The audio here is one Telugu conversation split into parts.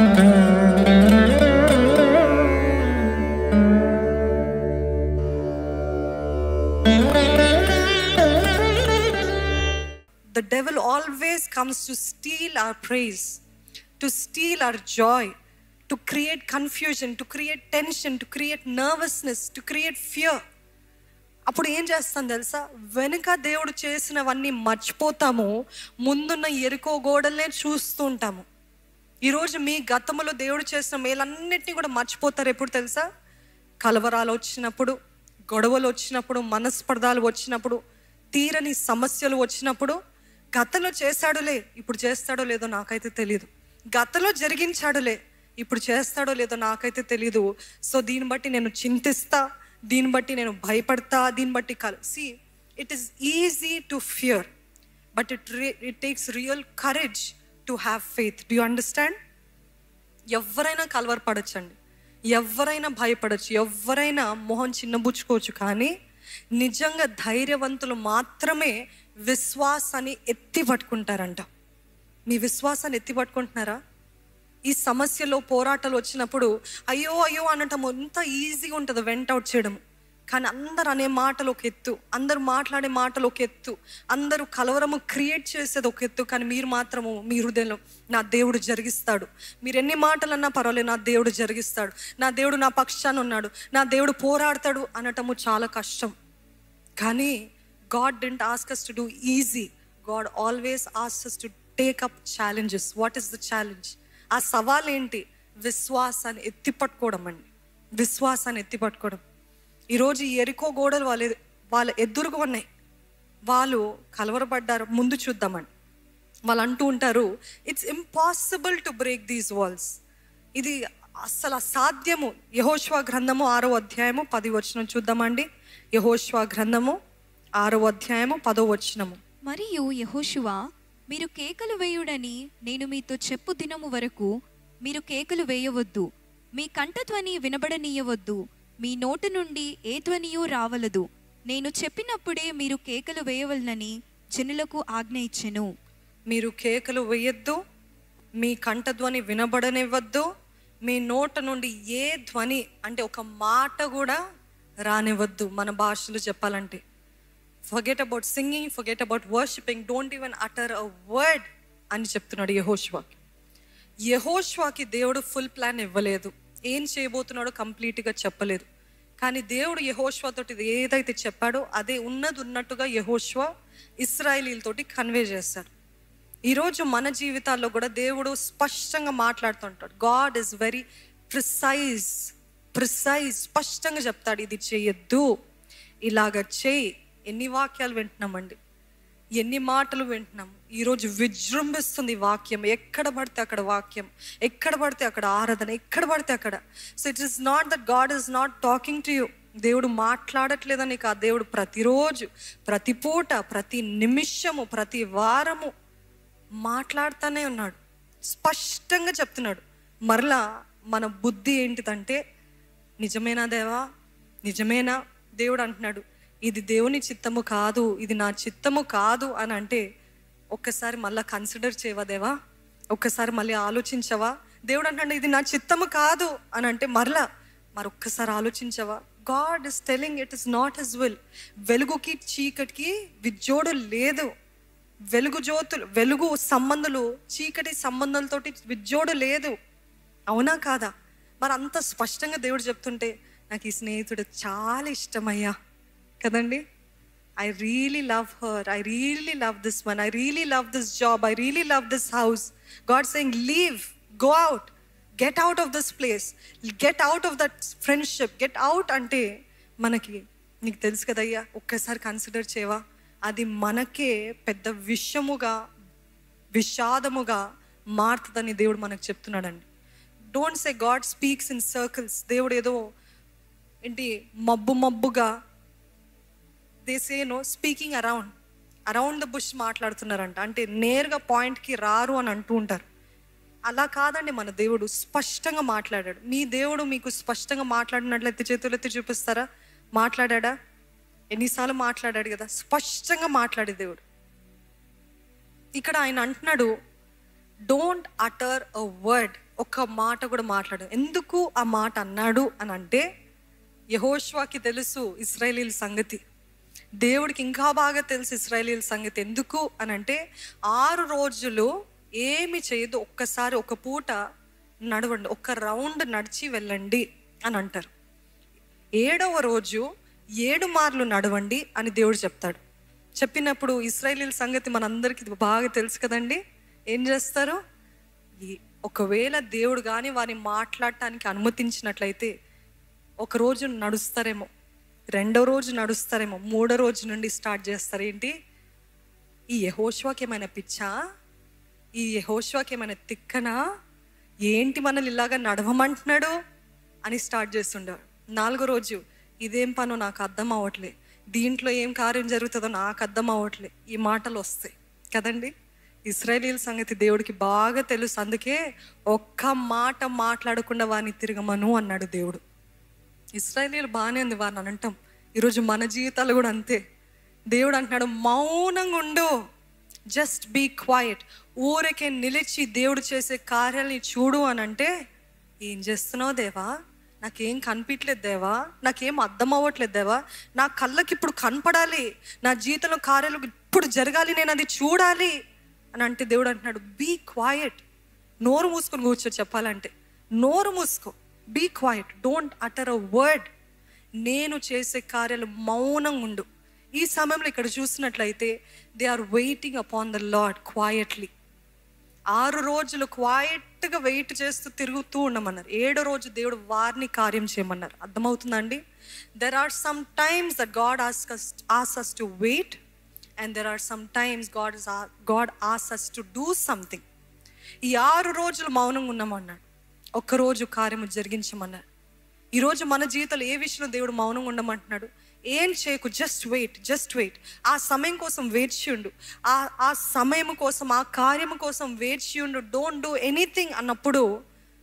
The devil always comes to steal our praise, to steal our joy, to create confusion, to create tension, to create nervousness, to create fear. అప్పుడు ఏం చేస్తాం తెలుసా? వెనుక దేవుడు చేసినవన్నీ మర్చిపోతాము, ముందున్న ఎరుకో గోడలనే చూస్తూ ఉంటాము. ఈరోజు మీ గతంలో దేవుడు చేసిన మేలన్నిటినీ కూడా మర్చిపోతారు. ఎప్పుడు తెలుసా? కలవరాలు వచ్చినప్పుడు, గొడవలు వచ్చినప్పుడు, మనస్పర్ధాలు వచ్చినప్పుడు, తీరని సమస్యలు వచ్చినప్పుడు, గతంలో చేశాడులే, ఇప్పుడు చేస్తాడో లేదో నాకైతే తెలియదు, గతంలో జరిగించాడులే, ఇప్పుడు చేస్తాడో లేదో నాకైతే తెలీదు, సో దీన్ని బట్టి నేను చింతిస్తా, దీన్ని బట్టి నేను భయపడతా, దీన్ని బట్టి see it is easy to fear, but it takes real courage to have faith. Do you understand? ఎవరైనా కలవరపడచ్చండి, ఎవరైనా భయపడచ్చు, ఎవరైనా మొహం చిన్నబుచ్చుకోవచ్చు, కానీ నిజంగా ధైర్యవంతులు మాత్రమే విశ్వాసాన్ని ఎత్తి పట్టుకుంటారంట. మీ విశ్వాసాన్ని ఎత్తి పట్టుకుంటున్నారా? ఈ సమస్యలో పోరాటాలు వచ్చినప్పుడు అయ్యో అయ్యో అనటం ఎంత ఈజీగా ఉంటుంది వెంట అవుట్ చేయడం, కానీ అందరు అనే మాటలు ఒక ఎత్తు, అందరూ మాట్లాడే మాటలు ఒక ఎత్తు, అందరూ కలవరము క్రియేట్ చేసేది ఒక ఎత్తు, కానీ మీరు మాత్రము మీ హృదయంలో నా దేవుడు జరిగిస్తాడు, మీరు ఎన్ని మాటలు అన్నా పర్వాలేదు, నా దేవుడు జరిగిస్తాడు, నా దేవుడు నా పక్షాన ఉన్నాడు, నా దేవుడు పోరాడతాడు అనటము చాలా కష్టం. కానీ God didn't ask us to do easy. God always asks us to take up challenges. What is the challenge? ఆ సవాల్ ఏంటి? విశ్వాసాన్ని ఎత్తిపట్టుకోవడం అండి, విశ్వాసాన్ని ఎత్తిపట్టుకోవడం. ఈరోజు ఈ ఎరికో గోడలు వాళ్ళ ఎదురుగా ఉన్నాయి, వాళ్ళు కలవరపడ్డారు. ముందు చూద్దామండి. వాళ్ళు అంటూ ఉంటారు, it's impossible to break these walls. ఇది అస్సలు అసాధ్యము. యెహోషువ గ్రంథము 6వ అధ్యాయము 10వ వచనం చూద్దామండి. యెహోషువ గ్రంథము 6వ అధ్యాయము 10వ వచనము. మరియు యెహోషువ, మీరు కేకలు వేయుడని నేను మీతో చెప్పు దినము వరకు మీరు కేకలు వేయవద్దు, మీ కంఠధ్వని వినబడనీయవద్దు, మీ నోటి నుండి ఏ ధ్వనియూ రావలదు, నేను చెప్పినప్పుడే మీరు కేకలు వేయవలనని జనులకు ఆజ్ఞ ఇచ్చెను. మీరు కేకలు వేయొద్దు, మీ కంఠధ్వని వినబడనివ్వద్దు, మీ నోట నుండి ఏ ధ్వని అంటే ఒక మాట కూడా రానివ్వద్దు. మన భాషలో చెప్పాలంటే forget about singing, forget about worshipping, don't even utter a word అని చెప్తున్నాడు యెహోషువాకి. యెహోషువాకి దేవుడు ఫుల్ ప్లాన్ ఇవ్వలేదు, ఏం చేయబోతున్నాడో కంప్లీట్గా చెప్పలేదు. కానీ దేవుడు యెహోషువతోటి ఏదైతే చెప్పాడో అదే ఉన్నది ఉన్నట్టుగా యెహోషువ ఇశ్రాయేలీలతోటి కన్వే చేశాడు. ఈరోజు మన జీవితాల్లో కూడా దేవుడు స్పష్టంగా మాట్లాడుతుంటాడు. గాడ్ ఈజ్ వెరీ ప్రిసైజ్, స్పష్టంగా చెప్తాడు, ఇది చేయొద్దు, ఇలాగ చేయి. ఎన్ని వాక్యాలు వింటున్నామండి, ఎన్ని మాటలు వింటున్నాము. ఈరోజు విజృంభిస్తుంది వాక్యం, ఎక్కడ పడితే అక్కడ వాక్యం, ఎక్కడ పడితే అక్కడ ఆరాధన, ఎక్కడ పడితే అక్కడ. So it is not that God is not talking to you. దేవుడు మాట్లాడట్లేదని కాదు, దేవుడు ప్రతిరోజు, ప్రతి పూట, ప్రతి నిమిషము, ప్రతి వారము మాట్లాడుతూనే ఉన్నాడు, స్పష్టంగా చెప్తున్నాడు. మరలా మన బుద్ధి ఏంటిదంటే, నిజమేనా దేవా, నిజమేనా? దేవుడు అంటున్నాడు, ఇది దేవుని చిత్తము కాదు, ఇది నా చిత్తము కాదు అని అంటే ఒక్కసారి మళ్ళీ కన్సిడర్ చేయవా దేవా, ఒక్కసారి మళ్ళీ ఆలోచించవా? దేవుడు అంటున్నాడు, ఇది నా చిత్తము కాదు అని అంటే మరొక్కసారి ఆలోచించవా? God is telling it is not his will. వెలుగుకి చీకటికి విజ్జోడు లేదు. వెలుగు సంబంధాలు చీకటి సంబంధాలతోటి విజ్జోడు లేదు. అవునా కాదా? మరి అంత స్పష్టంగా దేవుడు చెప్తుంటే నాకు ఈ స్నేహితుడు చాలా ఇష్టమయ్యా కదండి. I really love her, I really love this one, I really love this job, I really love this house. God saying leave, go out, get out of this place, get out of that friendship, get out అంటే మనకి, నీకు తెలుసు కదయ్యా, ఒక్కసారి కన్సిడర్ చేయవా? అది మనకే పెద్ద విషాదముగా మారుతుందని దేవుడు మనకు చెప్తున్నాడండి. Don't say God speaks in circles. దేవుడు ఏదో ఏంటి మబ్బుగా they say no speaking around the bush మాట్లాడుతున్నారంట, అంటే నేరుగా పాయింట్కి రారు అని అంటూ ఉంటారు. అలా కాదండి, మన దేవుడు స్పష్టంగా మాట్లాడాడు. మీ దేవుడు మీకు స్పష్టంగా మాట్లాడినట్లయితే చేతులు ఎత్తి చూపిస్తారా? మాట్లాడా? ఎన్నిసార్లు మాట్లాడాడు కదా, స్పష్టంగా మాట్లాడే దేవుడు. ఇక్కడ ఆయన అంటున్నాడు, డోంట్ అటర్ అ వర్డ్. ఒక్క మాట కూడా మాట్లాడాడు. ఎందుకు ఆ మాట అన్నాడు అని అంటే, యెహోషువకి తెలుసు ఇశ్రాయేలీల సంగతి, దేవుడికి ఇంకా బాగా తెలుసు ఇశ్రాయేలీల సంగతి. ఎందుకు అని అంటే 6 రోజులు ఏమి చేయదు, ఒక్కసారి ఒక పూట నడవండి, ఒక రౌండ్ నడిచి వెళ్ళండి అని అంటారు. 7వ రోజు 7 మార్లు నడవండి అని దేవుడు చెప్తాడు. చెప్పినప్పుడు ఇశ్రాయేలీల సంగతి మనందరికీ బాగా తెలుసు కదండి. ఏం చేస్తారు? ఒకవేళ దేవుడు కానీ వారిని మాట్లాడటానికి అనుమతించినట్లయితే ఒక రోజు నడుస్తారేమో, 2వ రోజు నడుస్తారేమో, 3వ రోజు నుండి స్టార్ట్ చేస్తారు. ఏంటి, ఈ యెహోషువకి ఏమైనా పిచ్చా, ఈ యెహోషువకి ఏమైనా తిక్కనా, ఏంటి మనల్ని ఇలాగా నడవమంటున్నాడు అని స్టార్ట్ చేస్తుండేవాడు. 4వ రోజు ఇదేం పనో నాకు అర్థం అవ్వట్లే, దీంట్లో ఏం కార్యం జరుగుతుందో నాకు అర్థం అవ్వట్లే, ఈ మాటలు వస్తాయి కదండి. ఇశ్రాయేలీల సంగతి దేవుడికి బాగా తెలుసు. అందుకే ఒక్క మాట మాట్లాడకుండా వారిని తిరగమను అన్నాడు దేవుడు. ఇశ్రాయేలీలు బాగానే ఉంది వారిని అని అంటాం. ఈరోజు మన జీవితాలు కూడా అంతే. దేవుడు అంటున్నాడు మౌనంగా ఉండు, జస్ట్ బీ క్వైట్. ఊరికే నిలిచి దేవుడు చేసే కార్యాలని చూడు అని అంటే, ఏం చేస్తున్నావు దేవా, నాకేం కనిపించలేదు దేవా, నాకేం అర్థం అవ్వట్లేదు దేవా, నా కళ్ళకి ఇప్పుడు కనపడాలి, నా జీవితంలో కార్యాలు ఇప్పుడు జరగాలి, నేను అది చూడాలి అని అంటే దేవుడు అంటున్నాడు బీ క్వైట్. నోరు మూసుకొని కూర్చో, చెప్పాలంటే నోరు మూసుకో, be quiet, don't utter a word. నేను చేసే కార్యాలు మౌనంగా ఉండు. ఈ సమయంలో ఇక్కడ చూసినట్లయితే they are waiting upon the lord quietly. 6 రోజులు క్వైట్గా వెయిట్ చేస్తూ తిరుగుతూ ఉండమన్నారు. 7వ రోజు దేవుడు వారిని కార్యం చేయమన్నారు. అర్థమవుతుందండి? There are some times that God asks us to wait, and there are some times God asks us to do something. ఈ 6 రోజులు మౌనంగా ఉన్నామన్నాడు, ఒక్కరోజు కార్యము జరిగించమన్నాడు. ఈరోజు మన జీవితంలో ఏ విషయంలో దేవుడు మౌనంగా ఉండమంటున్నాడు? ఏం చేయకు, జస్ట్ వెయిట్. ఆ సమయం కోసం వెయిట్ చేయండు, ఆ సమయం కోసం, ఆ కార్యము కోసం వెయిట్ చేయండు. డోంట్ డూ ఎనీథింగ్ అన్నప్పుడు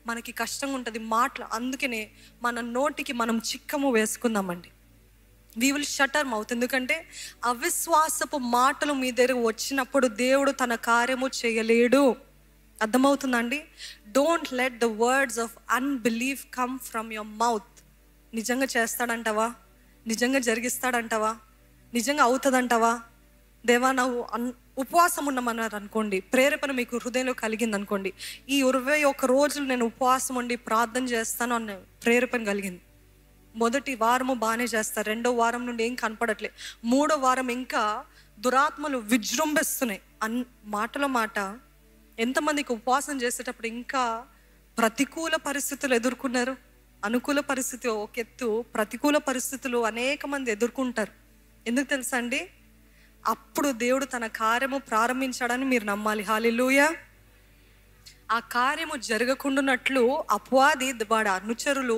మనకి కష్టంగా ఉంటుంది మాటలు. అందుకనే మన నోటికి మనం చిక్కము వేసుకుందామండి. We will shut our mouth. ఎందుకంటే అవిశ్వాసపు మాటలు మీ దగ్గర వచ్చినప్పుడు దేవుడు తన కార్యము చేయలేడు. అర్థమవుతుందండి? Don't let the words of unbelief come from your mouth. నిజంగా చేస్తాడంటావా? నిజంగా జరిగిస్తాడంటావా? నిజంగా అవుతుందంటావా? దేవా నువ్వు ఉపవాసం ఉండమన్నారు అనుకోండి, ప్రేరేపణ మీకు హృదయంలో కలిగింది అనుకోండి, ఈ 21 రోజులు నేను ఉపవాసం ఉండి ప్రార్థన చేస్తాను అన్న ప్రేరేపణ కలిగింది. మొదటి వారము బాగానే చేస్తారు, 2వ వారం నుండి ఏం కనపడట్లే, 3వ వారం ఇంకా దురాత్మలు విజృంభిస్తున్నాయి. మాటలో మాట ఎంతమందికి ఉపవాసం చేసేటప్పుడు ఇంకా ప్రతికూల పరిస్థితులు ఎదుర్కొన్నారు? అనుకూల పరిస్థితి ఒక ఎత్తు, ప్రతికూల పరిస్థితులు అనేక మంది ఎదుర్కొంటారు. ఎందుకు తెలుసా అండి? అప్పుడు దేవుడు తన కార్యము ప్రారంభించాడని మీరు నమ్మాలి. హల్లెలూయా. ఆ కార్యము జరగకుండానట్లు అపవాది వాడి అనుచరులు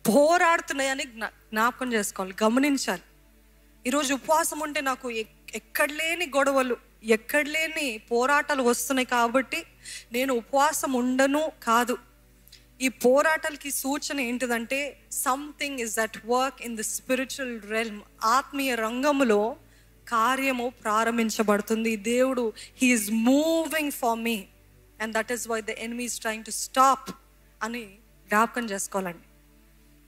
పోరాడుతున్నాయని జ్ఞాపకం చేసుకోవాలి, గమనించాలి. ఈరోజు ఉపవాసం ఉంటే నాకు ఎక్కడ లేని గొడవలు, ఎక్కడ లేని పోరాటాలు వస్తున్నాయి కాబట్టి నేను ఉపవాసం ఉండను కాదు. ఈ పోరాటాలకి సూచన ఏంటిదంటే something is at work in the spiritual realm. ఆత్మీయ రంగములో కార్యము ప్రారంభించబడుతుంది. దేవుడు he is moving for me and that is why the enemy is trying to stop అని జ్ఞాపకం చేసుకోవాలండి.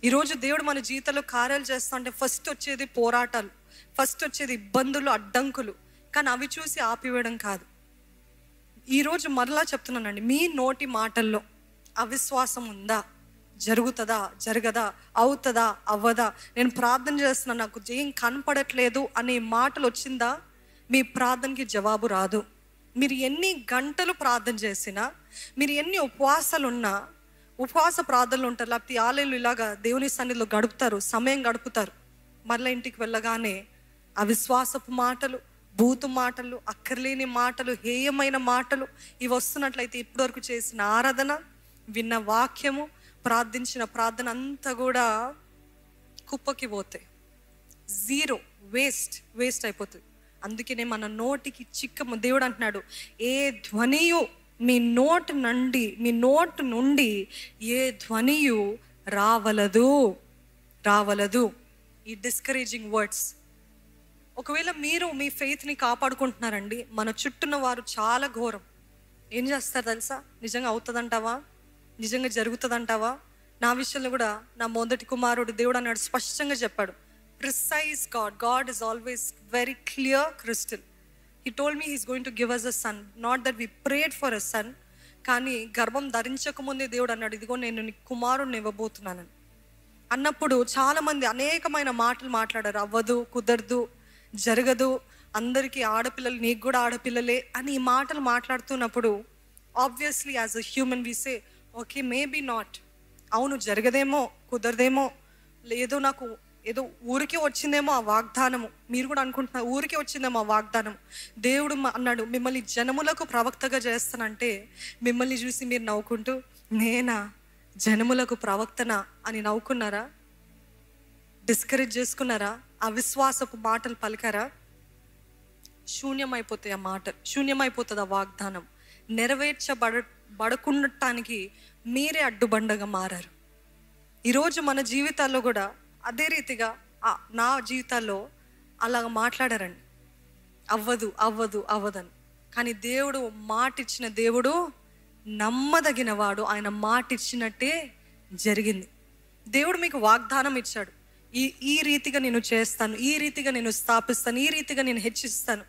ఈరోజు దేవుడు మన జీవితంలో కార్యాలు చేస్తా అంటే ఫస్ట్ వచ్చేది పోరాటాలు, ఫస్ట్ వచ్చేది ఇబ్బందులు, అడ్డంకులు. కానీ అవి చూసి ఆపివేయడం కాదు. ఈరోజు మరలా చెప్తున్నానండి, మీ నోటి మాటల్లో అవిశ్వాసం ఉందా? జరుగుతుందా? జరగదా? అవుతుందా? అవ్వదా? నేను ప్రార్థన చేస్తున్నా, నాకు ఏం కనపడట్లేదు అనే మాటలు వచ్చిందా, మీ ప్రార్థనకి జవాబు రాదు. మీరు ఎన్ని గంటలు ప్రార్థన చేసినా, మీరు ఎన్ని ఉపవాసాలు ఉన్నా, ఉపవాస ప్రార్థనలు ఉంటారు, లేకపోతే ఆలయాలు ఇలాగా దేవుని సన్నిధిలో గడుపుతారు, సమయం గడుపుతారు. మరలా ఇంటికి వెళ్ళగానే అవిశ్వాసపు మాటలు, బూతు మాటలు, అక్కర్లేని మాటలు, హేయమైన మాటలు ఇవి వస్తున్నట్లయితే ఇప్పటివరకు చేసిన ఆరాధన, విన్న వాక్యము, ప్రార్థించిన ప్రార్థన అంతా కూడా కుప్పకి పోతాయి. జీరో, వేస్ట్ అయిపోతుంది. అందుకనే మన నోటికి చిక్కము. దేవుడు అంటున్నాడు ఏ ధ్వనియు మీ నోటి నుండి ఏ ధ్వనియు రావలదు. ఈ డిస్కరేజింగ్ వర్డ్స్. ఒకవేళ మీరు మీ ఫెయిత్ని కాపాడుకుంటున్నారండి, మన చుట్టూన్న వారు చాలా ఘోరం. ఏం చేస్తారు తెలుసా? నిజంగా అవుతుందంటావా? నిజంగా జరుగుతుందంటావా? నా విషయంలో కూడా నా మొదటి కుమారుడు దేవుడు అన్నాడు, స్పష్టంగా చెప్పాడు, precise God is always very clear crystal. He told me he's going to give us a son, not that we prayed for a son. కానీ గర్భం ధరించకముందే దేవుడు అన్నాడు, ఇదిగో నేను నీ కుమారుడిని ఇవ్వబోతున్నానని. అన్నప్పుడు చాలామంది అనేకమైన మాటలు మాట్లాడారు, అవ్వదు, కుదరదు, జరగదు, అందరికీ ఆడపిల్లలు, నీకు కూడా ఆడపిల్లలే అని ఈ మాటలు మాట్లాడుతున్నప్పుడు obviously as a human we say okay maybe not, అవును జరగదేమో, కుదరదేమో, లేదో నాకు ఏదో ఊరికే వచ్చిందేమో ఆ వాగ్దానము. మీరు కూడా అనుకుంటున్నారు ఊరికే వచ్చిందేమో ఆ వాగ్దానం. దేవుడు అన్నాడు, మిమ్మల్ని జనములకు ప్రవక్తగా చేస్తానంటే మిమ్మల్ని చూసి మీరు నవ్వుకుంటూ నేనా జనములకు ప్రవక్తనా అని నవ్వుకున్నారా? డిస్కరేజ్ చేసుకున్నారా? అవిశ్వాసపు మాటలు పలికారా? శూన్యమైపోతాయి ఆ మాటలు, శూన్యమైపోతుంది ఆ వాగ్దానం. నెరవేర్చబడకుండటానికి మీరే అడ్డుబండగా మారారు. ఈరోజు మన జీవితాల్లో కూడా అదే రీతిగా నా జీవితాల్లో అలాగ మాట్లాడారండి, అవ్వదు అవ్వదు అవ్వదని. కానీ దేవుడు మాట ఇచ్చిన దేవుడు నమ్మదగిన వాడు, ఆయన మాట ఇచ్చినట్టే జరిగింది. దేవుడు మీకు వాగ్దానం ఇచ్చాడు, ఈ రీతిగా నేను చేస్తాను, ఈ రీతిగా నేను స్థాపిస్తాను, ఈ రీతిగా నేను హెచ్చిస్తాను,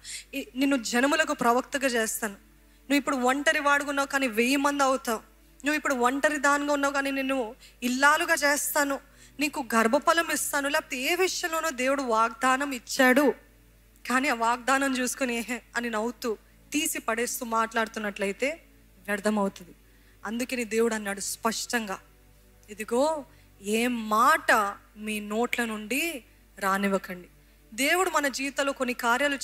నిన్ను జనములకు ప్రవక్తగా చేస్తాను. నువ్వు ఇప్పుడు ఒంటరి వాడుకున్నావు కానీ 1000 మంది అవుతావు. నువ్వు ఇప్పుడు ఒంటరి దానిగా ఉన్నావు కానీ నేను ఇల్లాలుగా చేస్తాను, నీకు గర్భఫలం ఇస్తాను. లేకపోతే ఏ విషయంలోనో దేవుడు వాగ్దానం ఇచ్చాడు. కానీ ఆ వాగ్దానం చూసుకొని ఏహే అని నవ్వుతూ తీసి పడేస్తూ మాట్లాడుతున్నట్లయితే వ్యర్థమవుతుంది. అందుకని దేవుడు అన్నాడు స్పష్టంగా, ఇదిగో ఏ మాట మీ నోట్ల నుండి రానివ్వకండి. దేవుడు మన జీవితంలో కొన్ని కార్యాలు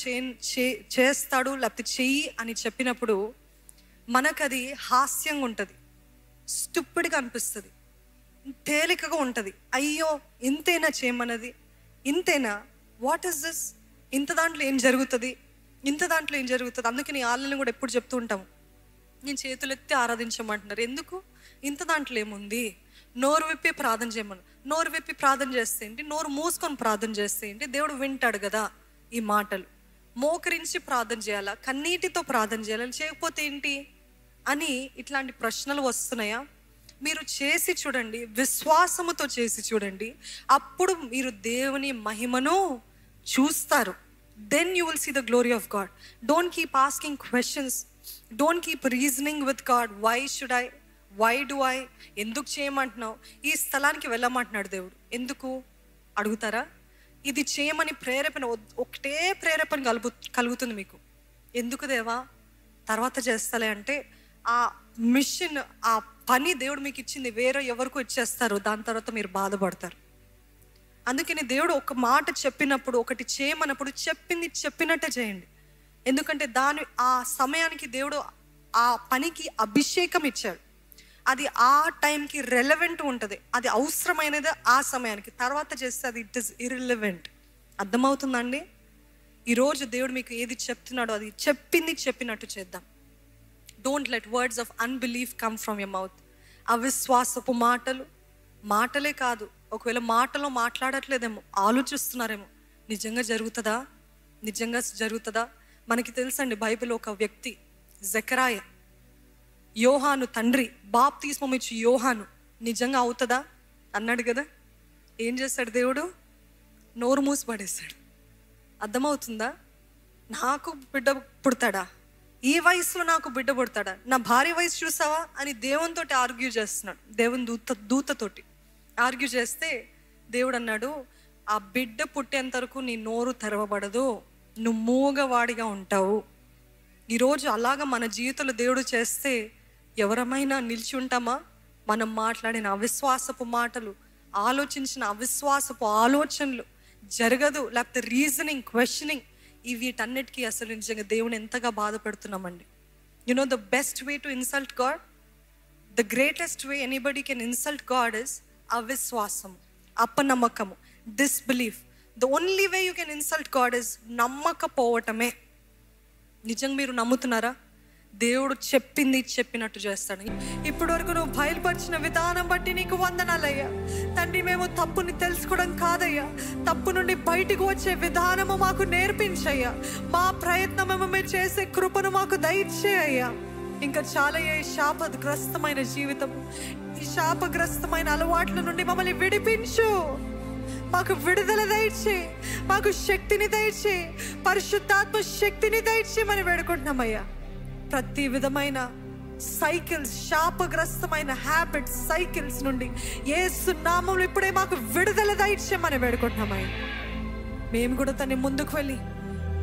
చేస్తాడు లేకపోతే చెయ్యి అని చెప్పినప్పుడు మనకది హాస్యంగా ఉంటుంది, స్టూపిడ్గా అనిపిస్తుంది, తేలికగా ఉంటుంది. అయ్యో ఇంతేనా చేయమన్నది, ఇంతేనా, వాట్ ఈస్ దిస్, ఇంత దాంట్లో ఏం జరుగుతుంది, ఇంత దాంట్లో ఏం జరుగుతుంది. అందుకని వాళ్ళని కూడా ఎప్పుడు చెప్తూ ఉంటాము, నేను చేతులెత్తి ఆరాధించమంటున్నారు, ఎందుకు, ఇంత దాంట్లో ఏముంది, నోరు విప్పి ప్రార్థన చేయమను. నోరు విప్పి ప్రార్థన చేస్తే ఏంటి, నోరు మూసుకొని ప్రార్థన చేస్తే ఏంటి, దేవుడు వింటాడు కదా. ఈ మాటలు మోకరించి ప్రార్థన చేయాలా, కన్నీటితో ప్రార్థన చేయాలి, చేయకపోతే ఏంటి అని ఇట్లాంటి ప్రశ్నలు వస్తున్నాయా? మీరు చేసి చూడండి, విశ్వాసముతో చేసి చూడండి, అప్పుడు మీరు దేవుని మహిమను చూస్తారు. Then you will see the glory of God. Don't keep asking questions, don't keep reasoning with God, why should I, why do I, ఎందుకు చేయమంటున్నావు, ఈ స్థలానికి వెళ్ళమంటున్నాడు దేవుడు, ఎందుకు అడుగుతారా? ఇది చేయమని ప్రేరేపణ, ఒకటే ప్రేరేపణ కలుగుతుంది మీకు, ఎందుకు దేవా తర్వాత చేస్తలే అంటే ఆ మిషన్, ఆ పని దేవుడు మీకు ఇచ్చింది వేరే ఎవరికో ఇచ్చేస్తారు, దాని తర్వాత మీరు బాధపడతారు. అందుకని దేవుడు ఒక మాట చెప్పినప్పుడు, ఒకటి చేయమన్నప్పుడు చెప్పింది చెప్పినట్టే చేయండి. ఎందుకంటే ఆ సమయానికి దేవుడు ఆ పనికి అభిషేకం ఇచ్చాడు. అది ఆ టైంకి రెలవెంట్ ఉంటుంది, అది అవసరమైనది ఆ సమయానికి. తర్వాత చేస్తే అది ఇట్ ఇస్ ఇర్రిలవెంట్. అర్థమవుతుందండి? ఈరోజు దేవుడు మీకు ఏది చెప్తున్నాడో అది చెప్పింది చెప్పినట్టు చేద్దాం. Don't let words of unbelief come from your mouth. అవిశ్వాసపు మాటలే కాదు, ఒకవేళ మాటలో మాట్లాడట్లేదేమో, ఆలోచిస్తున్నారేమో, నిజంగా జరుగుతుందా? మనకి తెలుసండి, బైబిల్ ఒక వ్యక్తి జకరాయ, యోహాను తండ్రి, బాప్తిస్మం ఇచ్చి యోహాను, నిజంగా అవుతుందా అన్నాడు కదా. ఏం చేస్తాడు దేవుడు? నోరు మూసి పడేస్తాడు. అర్థమవుతుందా? నాకు బిడ్డ పుడతాడా, ఈ వయసులో నాకు బిడ్డ పుడతాడా, నా భార్య వయసు చూసావా అని దేవునితో ఆర్గ్యూ చేస్తున్నాడు. దేవుని దూతతోటి ఆర్గ్యూ చేస్తే దేవుడు అన్నాడు, ఆ బిడ్డ పుట్టేంత వరకు నీ నోరు తెరవబడదు, నువ్వు మూగవాడిగా ఉంటావు. ఈరోజు అలాగా మన జీవితంలో దేవుడు చేస్తే ఎవరమైనా నిలిచి ఉంటామా? మనం మాట్లాడిన అవిశ్వాసపు మాటలు, ఆలోచించిన అవిశ్వాసపు ఆలోచనలు, జరగదు లేకపోతే రీజనింగ్, క్వశ్చనింగ్, వీటన్నిటికీ అసలు నిజంగా దేవుని ఎంతగా బాధపడుతున్నామండి. You know the best way to insult God, the greatest way anybody can insult God is అవిశ్వాసము, అపనమ్మకము, disbelief. The only way you can insult God is నమ్మకపోవటమే. నిజంగా మీరు నమ్ముతున్నారా? దేవుడు చెప్పింది చెప్పినట్టు చేస్తాడు. ఇప్పటి వరకు నువ్వు బయలుపరిచిన విధానం బట్టి నీకు వందనాలయ్యా తండ్రి. మేము తప్పుని తెలుసుకోవడం కాదయ్యా, తప్పు నుండి బయటికి వచ్చే విధానము మాకు నేర్పించయ్యా. మా ప్రయత్నము మేము చేసే కృపను మాకు దయచేయ్యా. ఇంకా చాలా ఈ శాపగ్రస్తమైన జీవితం, ఈ శాపగ్రస్తమైన అలవాట్ల నుండి మమ్మల్ని విడిపించు. మాకు విడుదల దయచే, మాకు శక్తిని దయచే, పరిశుద్ధాత్మ శక్తిని దయచేయమని వేడుకుంటున్నామయ్యా. ప్రతి విధమైన సైకిల్స్, శాపగ్రస్తమైన హ్యాబిట్స్, సైకిల్స్ నుండి యేసు నామములో ఇప్పుడే మాకు విడుదల దయచేయమని వేడుకుంటున్నామయ్యా. మేము కూడా తన్ని ముందుకు వెళ్ళి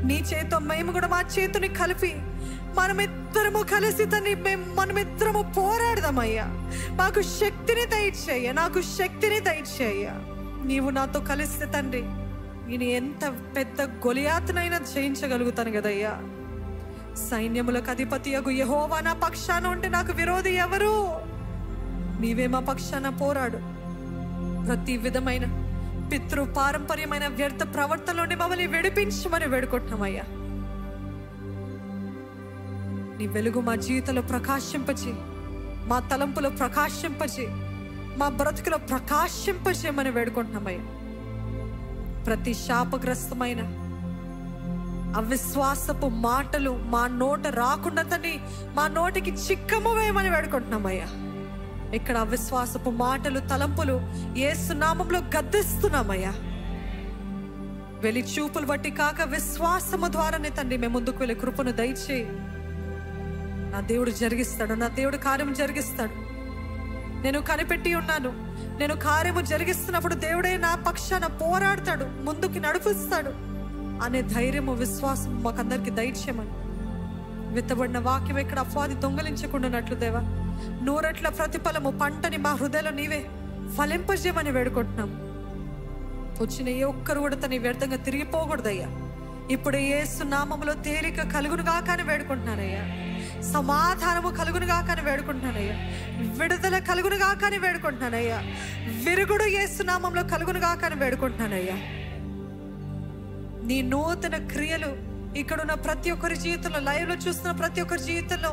నీ చేతితో మేము కూడా మా చేతిని కలిపి మనమిద్దరము కలిసి మనమిద్దరము పోరాడదామయ్యా. మాకు శక్తిని దయచేయ, నాకు శక్తిని దయచేయ. నీవు నాతో కలిస్తే తండ్రి నేను ఎంత పెద్ద గొలియాతునైనా జయించగలుగుతాను కదయ్యా. సైన్యములకు అధిపతియగు యెహోవా నా పక్షాన ఉంటే నాకు విరోధి ఎవరు? నీవే మా పక్షాన పోరాడు. ప్రతి విధమైన పితృ పారంపర్యమైన వ్యర్థ ప్రవర్తన నుండి మమ్మల్ని విడిపించమని వేడుకుంటున్నామయ్యా. నీ వెలుగు మా జీవితంలో ప్రకాశింపచే, మా తలంపులో ప్రకాశింపచే, మా బ్రతుకులో ప్రకాశింపచేయమని వేడుకుంటున్నామయ్యా. ప్రతి శాపగ్రస్తమైన అవిశ్వాసపు మాటలు మా నోట రాకుండా తండ్రి మా నోటికి చిక్కము వేయమని వేడుకుంటున్నామయ్యా. ఇక్కడ అవిశ్వాసపు మాటలు, తలంపులు యేసు నామములో గద్దిస్తున్నామయ్యా. వెలి చూపులు బట్టి కాక విశ్వాసము ద్వారానే తండ్రి మేము ముందుకు వెళ్ళే కృపను దయచేయి. నా దేవుడు జరిగిస్తాడు, నా దేవుడు కార్యం జరిగిస్తాడు. నేను కనిపెట్టి ఉన్నాను, నేను కార్యము జరిగిస్తున్నప్పుడు దేవుడే నా పక్షాన పోరాడతాడు, ముందుకు నడిపిస్తాడు అనే ధైర్యము, విశ్వాసం మాకందరికి దయచేయమని. విత్తబడిన వాక్యం ఇక్కడ అపవాది దొంగలించకుండానట్లు దేవా, నూరట్ల ప్రతిఫలము పంటని మా హృదయంలో నీవే ఫలింపజేయమని వేడుకుంటున్నాం. వచ్చిన ఏ ఒక్కరు కూడా తన వ్యర్థంగా తిరిగిపోకూడదయ్యా. ఇప్పుడు యేసు నామములో తేలిక కలుగునుగా కానీ వేడుకుంటున్నానయ్యా. సమాధానము కలుగునుగా కానీ వేడుకుంటున్నానయ్యా. విడుదల కలుగునుగా కానీ వేడుకుంటున్నానయ్యా. విరుగుడు యేసు నామములో కలుగునుగా కానీ వేడుకుంటున్నానయ్యా. నీ నూతన క్రియలు ఇక్కడున్న ప్రతి ఒక్కరి జీవితంలో, లైవ్లో చూస్తున్న ప్రతి ఒక్కరి జీవితంలో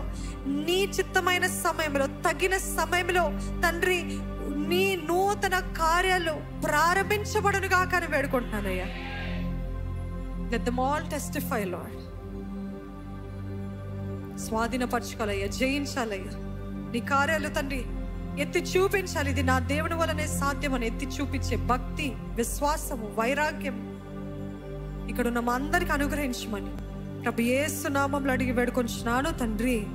నీ చిత్తమైన సమయంలో, తగిన సమయంలో తండ్రి నీ నూతన కార్యాలు ప్రారంభించబడునుగా కానీ వేడుకుంటున్నానయ్యా. Let them all testify, Lord. స్వాధీనపరచుకోవాలయ్యా, జయించాలయ్యా. నీ కార్యాలు తండ్రి ఎత్తి చూపించాలి. ఇది నా దేవుని వలనే సాధ్యమని ఎత్తి చూపించే భక్తి, విశ్వాసము, వైరాగ్యం ఇక్కడ ఉన్న మా అందరికి అనుగ్రహించమని ప్రభు యేసు నామములో అడిగి వేడుకొంచున్నాను తండ్రి.